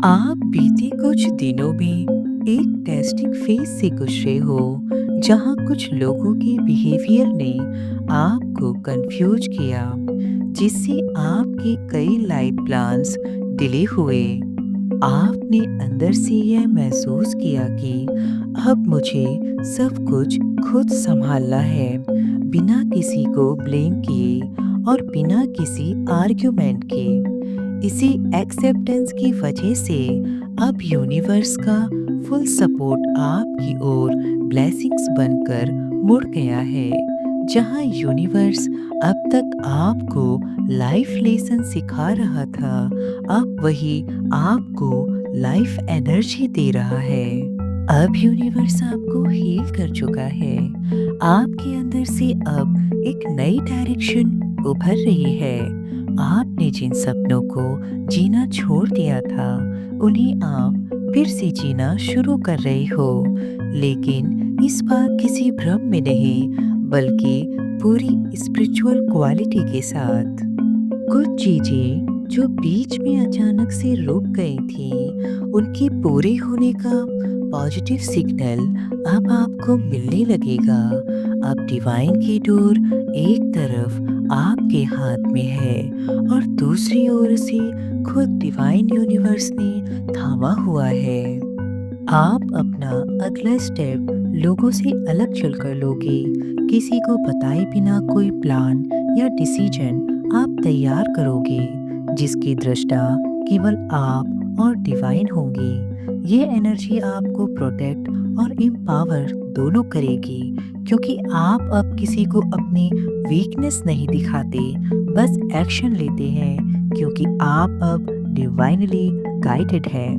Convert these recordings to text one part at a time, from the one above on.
आप बीते कुछ दिनों में एक टेस्टिंग फेज से गुजरे हो, जहां कुछ लोगों के बिहेवियर ने आपको कंफ्यूज किया, जिससे आपके कई लाइफ प्लान्स डिले हुए। आपने अंदर से यह महसूस किया कि अब मुझे सब कुछ खुद संभालना है, बिना किसी को ब्लेम किए और बिना किसी आर्ग्यूमेंट के। इसी एक्सेप्टेंस की वजह से अब यूनिवर्स का फुल सपोर्ट आपकी ओर ब्लेसिंग्स बनकर मुड़ गया है। जहां यूनिवर्स अब तक आपको लाइफ लेसन सिखा रहा था, अब वही आपको लाइफ एनर्जी दे रहा है। अब यूनिवर्स आपको हील कर चुका है। आपके अंदर से अब एक नई डायरेक्शन उभर रही है। आपने जिन सपनों को जीना छोड़ दिया था, उन्हें आप फिर से जीना शुरू कर रहे हो, लेकिन इस बार किसी भ्रम में नहीं, बल्कि पूरी स्पिरिचुअल क्वालिटी के साथ। कुछ चीजें जो बीच में अचानक से रुक गई थी, उनके पूरे होने का पॉजिटिव सिग्नल अब आपको मिलने लगेगा। अब डिवाइन की डोर एक तरफ आपके हाथ में है और दूसरी ओर से खुद डिवाइन यूनिवर्स ने थामा हुआ है। आप अपना अगला स्टेप लोगों से अलग चलकर लोगे। किसी को बताए बिना कोई प्लान या डिसीजन आप तैयार करोगे, जिसकी दृष्टा केवल आप और डिवाइन होंगी। ये एनर्जी आपको प्रोटेक्ट और एम्पावर दोनों करेगी, क्योंकि आप अब किसी को अपनी वीकनेस नहीं दिखाते, बस एक्शन लेते हैं, क्योंकि आप अब डिवाइनली गाइडेड हैं।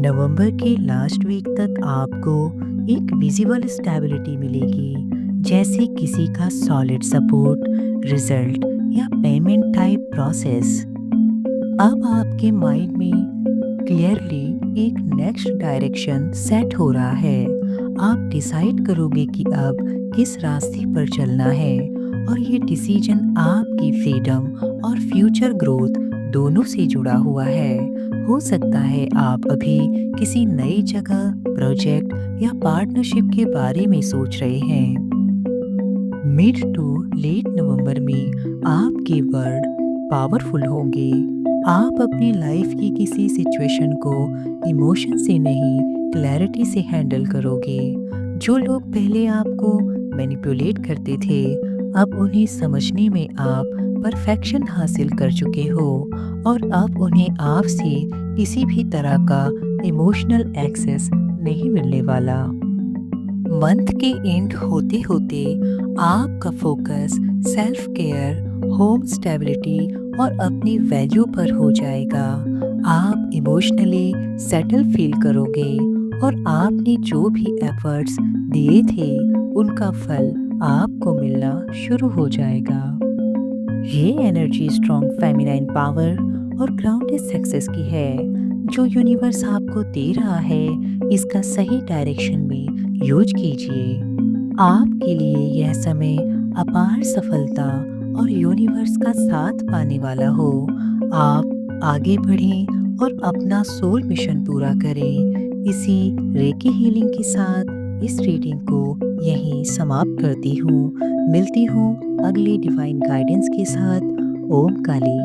नवंबर के लास्ट वीक तक आपको एक विजिबल स्टेबिलिटी मिलेगी, जैसे किसी का सॉलिड सपोर्ट, रिजल्ट या पेमेंट टाइप प्रोसेस। अब आपके माइंड में क्लियरली एक नेक्स्ट डायरेक्शन सेट हो रहा है। आप डिसाइड करोगे कि अब किस रास्ते पर चलना है, और ये डिसीजन आपकी फ्रीडम और फ्यूचर ग्रोथ दोनों से जुड़ा हुआ है। हो सकता है आप अभी किसी नई जगह, प्रोजेक्ट या पार्टनरशिप के बारे में सोच रहे हैं। मिड टू लेट नवंबर में आपके वर्ड पावरफुल होंगे। आप अपनी लाइफ की किसी सिचुएशन को इमोशन से नहीं, क्लैरिटी से हैंडल करोगे। जो लोग पहले आपको मैनिपुलेट करते थे, अब उन्हें समझने में आप परफेक्शन हासिल कर चुके हो, और अब उन्हें आपसे किसी भी तरह का इमोशनल एक्सेस नहीं मिलने वाला। मंथ के एंड होते होते आपका focus self care, home stability और अपनी वैल्यू पर हो जाएगा। आप इमोशनली सेटल फील करोगे, और आपने जो भी एफर्ट्स दिए थे, उनका फल आपको मिलना शुरू हो जाएगा। ये एनर्जी स्ट्रॉन्ग फेमिनाइन पावर और ग्राउंडेड सक्सेस की है, जो यूनिवर्स आपको दे रहा है। इसका सही डायरेक्शन में यूज कीजिए। आपके लिए यह समय अपार सफलता और यूनिवर्स का साथ पाने वाला हो। आप आगे बढ़ें और अपना सोल मिशन पूरा करें। इसी रेकी हीलिंग के साथ इस रीडिंग को यहीं समाप्त करती हूँ। मिलती हूँ अगली डिवाइन गाइडेंस के साथ। ओम काली।